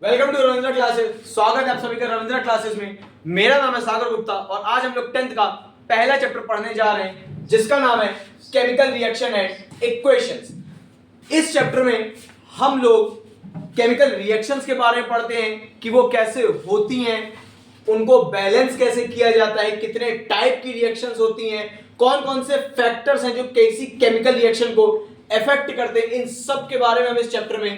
Welcome to Ravindra classes. स्वागत है आप सभी का रविंद्र क्लासेस में। मेरा नाम है सागर गुप्ता और आज हम लोग 10th का पहला चैप्टर पढ़ने जा रहे हैं जिसका नाम है केमिकल रिएक्शन एंड इक्वेशंस। इस चैप्टर में हम लोग केमिकल रिएक्शंस के बारे में पढ़ते हैं कि वो कैसे होती हैं, उनको बैलेंस कैसे किया जाता है, कितने टाइप की रिएक्शंस होती हैं, कौन कौन से फैक्टर्स हैं जो किसी केमिकल रिएक्शन को इफेक्ट करते हैं, इन सब के बारे में हम इस चैप्टर में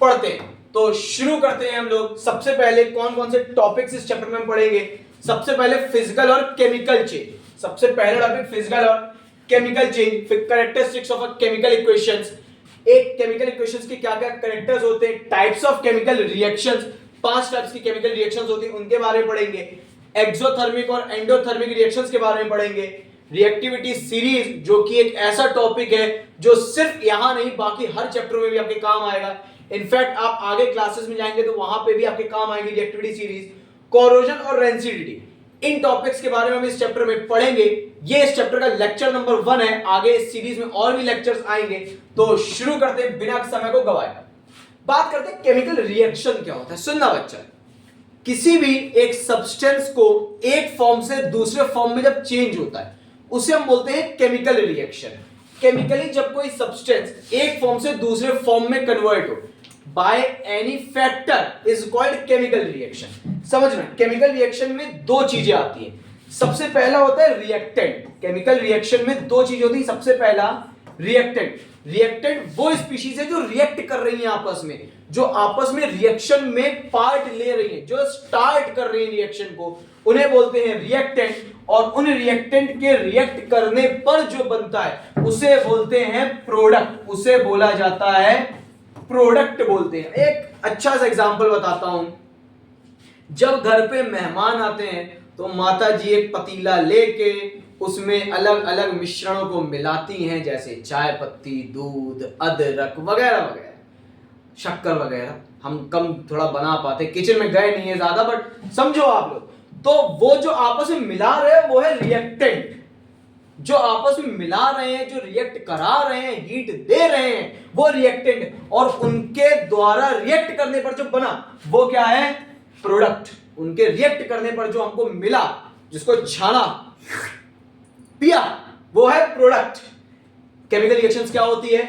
पढ़ते हैं। तो शुरू करते हैं हम लोग। सबसे पहले कौन कौन से टॉपिक्स इस चैप्टर में हम पढ़ेंगे। सबसे पहले फिजिकल और केमिकल चेंज। सबसे पहला टॉपिक फिजिकल और केमिकल चेंज, फिर characteristics of a chemical equations. एक केमिकल इक्वेशंस के क्या क्या कैरेक्टर्स होते हैं, types of chemical reactions, 5 types की केमिकल रिएक्शंस होती हैं उनके बारे में पढ़ेंगे। एक्सोथर्मिक और एंडोथर्मिक रिएक्शंस के बारे में पढ़ेंगे। रिएक्टिविटी सीरीज जो कि एक ऐसा टॉपिक है जो सिर्फ यहां नहीं बाकी हर चैप्टर में भी आपके काम आएगा। इनफैक्ट आप आगे क्लासेस में जाएंगे तो वहां पे भी आपके काम आएगी रिएक्टिविटी सीरीज। कोरोजन और रेंसिडिटी, इन टॉपिक्स के बारे में हम इस चैप्टर में पढ़ेंगे। ये इस चैप्टर का लेक्चर नंबर 1 है। आगे इस सीरीज में और भी लेक्चर्स आएंगे। तो शुरू करते हैं बिना समय को गवाए। बात करते हैं केमिकल रिएक्शन क्या होता है। सुनना बच्चा, किसी भी एक सब्सटेंस को एक फॉर्म से दूसरे फॉर्म में जब चेंज होता है उसे हम बोलते हैं केमिकल रिएक्शन। केमिकली जब कोई सब्सटेंस एक फॉर्म से दूसरे फॉर्म में कन्वर्ट हो by any factor is called chemical reaction. समझना, केमिकल रिएक्शन में दो चीजें आती हैं। सबसे पहला होता है रिएक्टेंट। केमिकल रिएक्शन में दो चीजें होती है। सबसे पहला रिएक्टेंट। रिएक्टेंट वो स्पीशीज है जो रिएक्ट कर रही है आपस में, जो आपस में रिएक्शन में पार्ट ले रही है, जो स्टार्ट कर रही है रिएक्शन को, उन्हें बोलते हैं रिएक्टेंट। और उन रिएक्टेंट के रिएक्ट करने पर जो बनता है उसे बोलते हैं प्रोडक्ट। उसे बोला जाता है प्रोडक्ट बोलते हैं। एक अच्छा सा एग्जांपल बताता हूं। जब घर पे मेहमान आते हैं तो माता जी एक पतीला लेके उसमें अलग अलग मिश्रणों को मिलाती हैं, जैसे चाय पत्ती, दूध, अदरक वगैरह वगैरह, शक्कर वगैरह। हम कम थोड़ा बना पाते, किचन में गए नहीं है ज्यादा, बट समझो आप लोग। तो वो जो आपस में मिला रहे हैं वो है रिएक्टेंट। जो आपस में मिला रहे हैं, जो रिएक्ट करा रहे हैं, हीट दे रहे हैं, वो रिएक्टेंट। और उनके द्वारा रिएक्ट करने पर जो बना वो क्या है, प्रोडक्ट। उनके रिएक्ट करने पर जो हमको मिला, जिसको छाना, पिया, वो है प्रोडक्ट। केमिकल रिएक्शंस क्या होती है,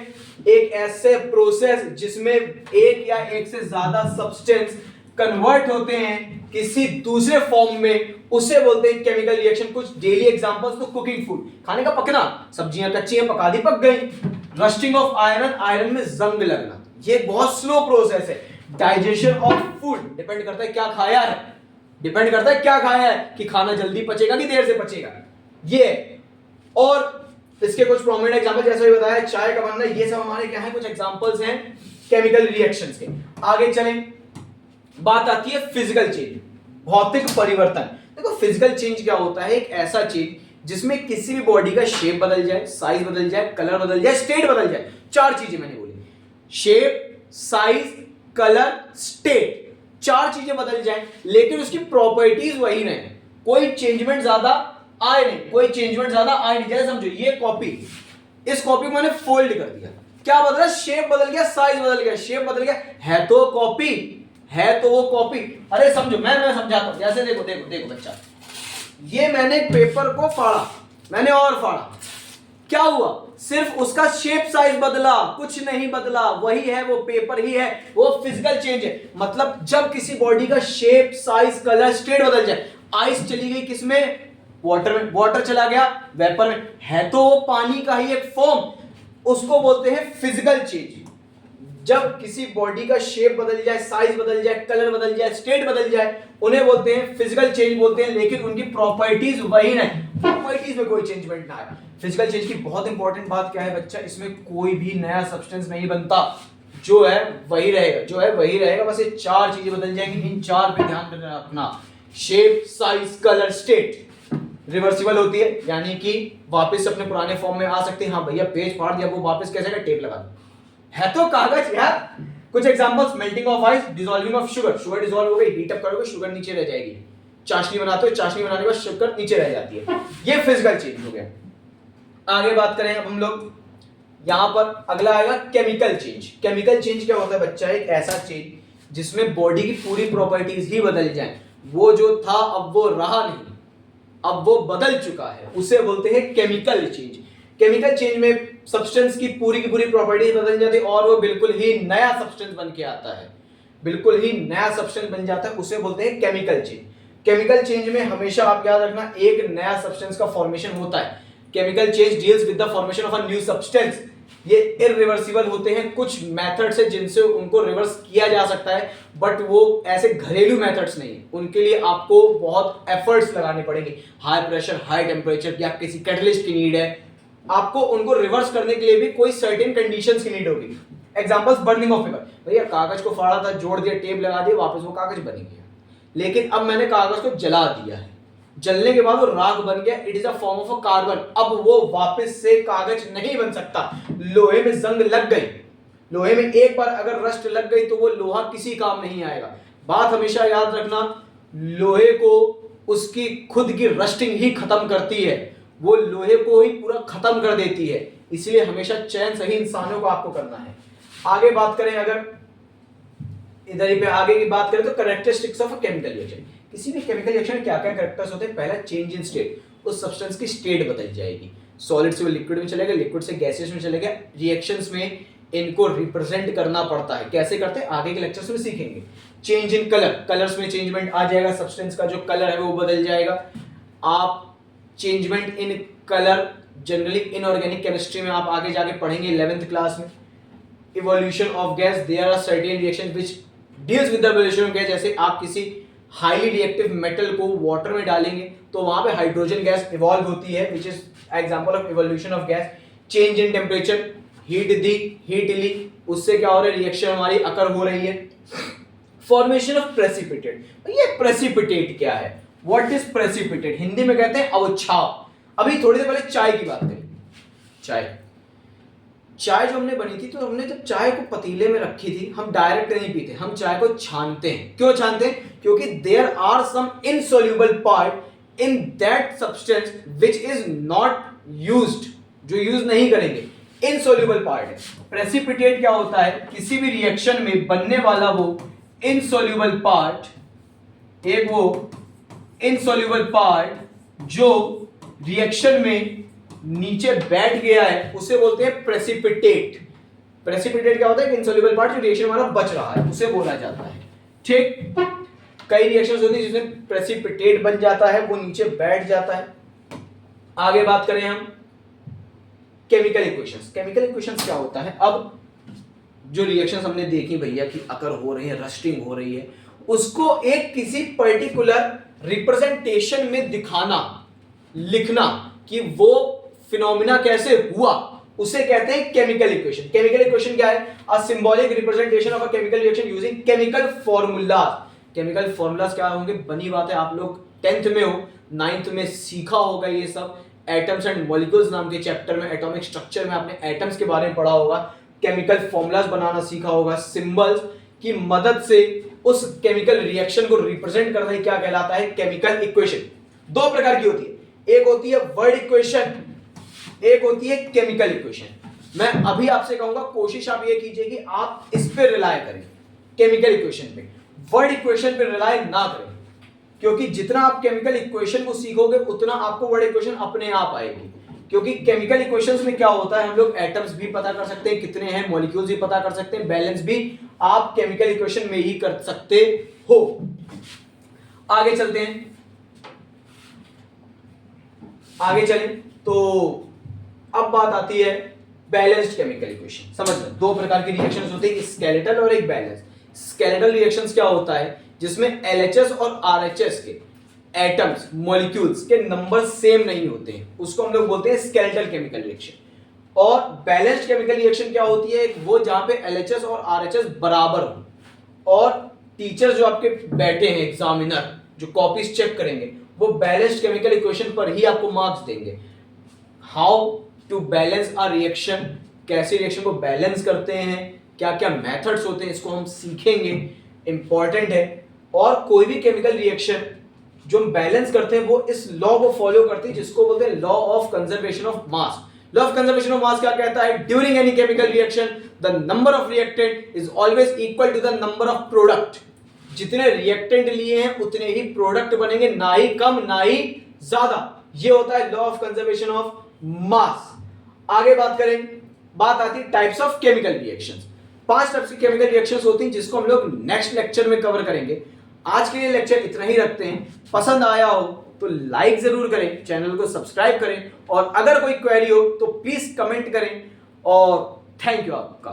एक ऐसे प्रोसेस जिसमें एक या एक से ज्यादा सब्सटेंस कन्वर्ट होते हैं किसी दूसरे फॉर्म में, उसे बोलते हैं केमिकल रिएक्शन। कुछ डेली एग्जांपल्स तो कुकिंग फूड, खाने का पकना, सब्जियां कच्ची हैं पका दी, पक गई। रस्टिंग ऑफ आयरन, आयरन में जंग लगना, ये बहुत स्लो प्रोसेस है। डाइजेशन ऑफ फूड, डिपेंड करता है क्या खाया है, डिपेंड करता है क्या खाया है कि खाना जल्दी पचेगा कि देर से पचेगा, ये। और इसके कुछ प्रोमिनेंट एग्जांपल जैसे भी बताया, चाय का बनना, ये सब हमारे क्या है, कुछ एग्जांपल्स हैं केमिकल रिएक्शंस के। आगे चलें, बात आती है फिजिकल चेंज, भौतिक परिवर्तन। देखो फिजिकल चेंज क्या होता है, एक ऐसा चेंज जिसमें किसी भी बॉडी का शेप बदल जाए, साइज बदल जाए, कलर बदल जाए, स्टेट बदल जाए। 4 चीजें मैंने बोली, शेप, साइज, कलर, स्टेट। 4 चीजें बदल जाए लेकिन उसकी प्रॉपर्टीज वही रहे, कोई चेंजमेंट ज्यादा आए नहीं, कोई चेंजमेंट ज्यादा आए नहीं। जैसे समझो ये कॉपी, इस कॉपी को मैंने फोल्ड कर दिया, क्या बदला, शेप बदल गया, साइज बदल गया, शेप बदल गया, है तो कॉपी, है तो वो कॉपी। अरे समझो, मैं समझाता हूं। जैसे देखो देखो देखो बच्चा, ये मैंने पेपर को फाड़ा, मैंने और फाड़ा, क्या हुआ, सिर्फ उसका शेप साइज बदला, कुछ नहीं बदला, वही है, वो पेपर ही है, वो फिजिकल चेंज है। मतलब जब किसी बॉडी का शेप, साइज, कलर, स्टेट बदल जाए। आइस चली गई किसमें, वाटर में, वाटर चला गया वेपर में, है तो वो पानी का ही एक फॉर्म, उसको बोलते हैं फिजिकल चेंज। जब किसी बॉडी का शेप बदल जाए, साइज बदल जाए, कलर बदल जाए, स्टेट बदल जाए, उन्हें बोलते हैं फिजिकल चेंज बोलते हैं, लेकिन उनकी प्रॉपर्टीज वही नहीं, प्रॉपर्टीज में कोई चेंजमेंट ना आए। फिजिकल चेंज की बहुत इंपॉर्टेंट बात क्या है बच्चा, इसमें कोई भी नया सब्सटेंस नहीं बनता, जो है वही रहेगा, जो है वही रहेगा। बस ये 4 चीजें बदल जाएंगी, इन 4 पे ध्यान रखना, shape, size, colour, state. Reversible होती है, यानी कि वापस अपने पुराने फॉर्म में आ सकते हैं। हाँ भैया पेज फाड़ दिया, वो वापस कैसे का, टेप लगा दो, है तो कागज यार। कुछ examples, melting of ice, dissolving of sugar, sugar dissolve हो गई, हीट अप करोगे शुगर नीचे रह जाएगी। चाशनी बनाते हो, चाशनी बनाने के बाद शुगर नीचे रह जाती है, ये फिजिकल चेंज हो गया। आगे बात करें अब हम लोग, यहां पर अगला आएगा केमिकल चेंज। केमिकल चेंज क्या होता है बच्चा, एक ऐसा चेंज जिसमें बॉडी की पूरी प्रॉपर्टीज ही बदल जाए, वो जो था अब वो रहा नहीं, अब वो बदल चुका है, उसे बोलते हैं केमिकल चेंज। केमिकल चेंज में सब्सटेंस की पूरी प्रॉपर्टीज बदल जाती है और वो बिल्कुल ही नया सब्सटेंस बन के आता है, बिल्कुल ही नया सब्सटेंस बन जाता है, उसे बोलते हैं केमिकल चेंज। केमिकल चेंज में हमेशा आप याद रखना एक नया सब्सटेंस का फॉर्मेशन होता है। Chemical change deals with the formation of a new substance. ये इरिवर्सिबल होते हैं, कुछ मेथड्स है जिनसे उनको रिवर्स किया जा सकता है, बट वो ऐसे घरेलू मेथड्स नहीं है, उनके लिए आपको बहुत एफर्ट्स लगाने पड़ेंगे, हाई प्रेशर हाई टेम्परेचर या किसी कैटलिस्ट की नीड है, आपको उनको रिवर्स करने के लिए भी कोई सर्टेन कंडीशंस की नीड होगी। एग्जांपल्स बर्निंग ऑफ पेपर, भैया कागज को फाड़ा था, जोड़ दिया, टेप लगा दिया, वापस वो कागज बन गया, लेकिन अब मैंने कागज को जला दिया है, जलने के बाद वो राख बन गया, it is a form of a carbon, अब वो वापस से कागज नहीं बन सकता। लोहे में जंग लग गई, लोहे में एक बार अगर रस्ट लग गई तो वो लोहा किसी काम नहीं आएगा। बात हमेशा याद रखना, लोहे को उसकी खुद की रस्टिंग ही खत्म करती है, वो लोहे को ही पूरा खत्म कर देती है, इसलिए हमेशा चयन सही इंसानों को आपको करना है। आगे बात करें, अगर इधर ही पे आगे की बात करें तो characteristics of a chemical reaction. किसी भी केमिकल रिएक्शन में क्या क्या कैरेक्टर्स होते हैं? पहला चेंज इन स्टेट, उस सब्सटेंस की स्टेट बदल जाएगी, सॉलिड से वो लिक्विड में चलेगा, लिक्विड से गैसेस में चलेगा। रिएक्शंस में इनको रिप्रेजेंट करना पड़ता है, कैसे करते हैं आगे के लेक्चर्स में सीखेंगे। चेंज इन कलर, कलर्स में चेंजमेंट आ जाएगा, सब्सटेंस का जो कलर है वो बदल जाएगा। आप changement in colour generally inorganic chemistry में आप आगे जाके पढ़ेंगे 11th क्लास में। Evolution of gas, there are certain reactions which deals with the evolution of gas. जैसे आप किसी हाईली रिएक्टिव मेटल को वाटर में डालेंगे तो वहां पे हाइड्रोजन गैस इवॉल्व होती है, which is example of evolution of gas. Change in temperature, heat दी, हीट ली, उससे क्या हो रहा है, रिएक्शन हमारी अकर हो रही है। फॉर्मेशन ऑफ प्रेसिपिटेट, ये प्रेसिपिटेट क्या है? What is precipitate? हिंदी में कहते हैं अवक्षाव। अभी थोड़ी देर पहले चाय की बात करी, चाय जो हमने बनी थी, तो हमने जब चाय को पतीले में रखी थी, हम डायरेक्ट नहीं पीते, हम चाय को छानते हैं। क्यों छानते हैं? क्योंकि there are some insoluble part in that substance which is not used, जो यूज नहीं करेंगे, इनसॉल्युबल पार्ट है। प्रेसिपिटेट क्या होता है? किसी भी रिएक्शन में बनने वाला वो इनसॉल्युबल पार्ट, एक वो इनसॉल्युबल पार्ट जो रिएक्शन में नीचे बैठ गया है, उसे बोलते हैं प्रेसिपिटेट। प्रेसिपिटेट क्या होता है? इनसॉल्युबल पार्ट जो रिएक्शन हमारा बच रहा है, उसे बोला जाता है। ठीक, कई रिएक्शंस होती है जिसमें प्रेसिपिटेट बन जाता है, वो नीचे बैठ जाता है। आगे बात करें हम केमिकल इक्वेशंस। केमिकल इक्वेशंस क्या होता है? अब जो रिएक्शंस हमने देखी भैया कि अकर हो रही है, रस्टिंग हो रही है, उसको एक किसी पर्टिकुलर रिप्रेजेंटेशन में दिखाना, लिखना कि वो फिनोमिना कैसे हुआ, उसे कहते हैं केमिकल इक्वेशन। केमिकल इक्वेशन क्या है? अ symbolic representation of a chemical reaction using chemical formulas. Chemical formulas क्या होंगे? बनी बात है, आप लोग 10th में हो, 9th में सीखा होगा ये सब। एटम्स एंड मॉलिक्यूल्स नाम के चैप्टर में, एटॉमिक स्ट्रक्चर में आपने एटम्स के बारे में पढ़ा होगा, केमिकल फॉर्मूलाज बनाना सीखा होगा। सिंबल्स की मदद से उस केमिकल रिएक्शन को रिप्रेजेंट करना ही क्या कहलाता है? Chemical equation. दो प्रकार की होती है, एक होती है वर्ड इक्वेशन, एक होती है केमिकल इक्वेशन। मैं अभी आपसे कहूंगा, कोशिश आप ये कीजिए कि आप इस पे रिलाय करें, केमिकल इक्वेशन पे। वर्ड इक्वेशन पे रिलाय ना करें, क्योंकि जितना आप केमिकल इक्वेशन को सीखोगे उतना आपको वर्ड इक्वेशन अपने आप आएगी। क्योंकि केमिकल इक्वेशंस में क्या होता है, हम लोग एटम्स भी पता कर सकते हैं कितने हैं, मॉलिक्यूल्स भी पता कर सकते हैं, बैलेंस भी आप केमिकल इक्वेशन में ही कर सकते हो। आगे चलते हैं, आगे चलें तो अब बात आती है बैलेंस्ड केमिकल इक्वेशन। समझ लो, दो प्रकार की रिएक्शंस होती है, स्केलेटल और एक बैलेंस। स्केलेटल रिएक्शंस क्या होता है? जिसमें LHS और RHS के एटम्स, मॉलिक्यूल्स के नंबर सेम नहीं होते हैं, उसको हम लोग बोलते हैं स्केलेटल केमिकल रिएक्शन। और बैलेंस्ड केमिकल रिएक्शन क्या होती है? वो जहां पे LHS और RHS बराबर हो, और टीचर जो आपके बैठे हैं, एग्जामिनर जो कॉपीज चेक करेंगे, वो बैलेंस्ड केमिकल इक्वेशन पर ही आपको मार्क्स देंगे। How to balance a reaction, कैसे रिएक्शन को बैलेंस करते हैं, क्या क्या मेथड्स होते हैं, इसको हम सीखेंगे, इंपॉर्टेंट है। और कोई भी केमिकल रिएक्शन जो हम बैलेंस करते हैं वो इस लॉ को फॉलो करती है, जिसको बोलते हैं law of conservation of mass. Law of conservation of mass क्या कहता है? During any chemical reaction the number of reactant is always equal to the number of product. जितने रिएक्टेंट लिए हैं उतने ही प्रोडक्ट बनेंगे, ना ही कम ना ही ज्यादा। ये होता है लॉ ऑफ कंजर्वेशन ऑफ मास। आगे बात आती है types of chemical reactions. 5 types की केमिकल रिएक्शंस होती हैं जिसको हम लोग नेक्स्ट लेक्चर में कवर करेंगे। आज के लिए लेक्चर इतना ही रखते हैं। पसंद आया हो तो लाइक जरूर करें, चैनल को सब्सक्राइब करें, और अगर कोई क्वेरी हो तो प्लीज कमेंट करें। और थैंक यू आपका।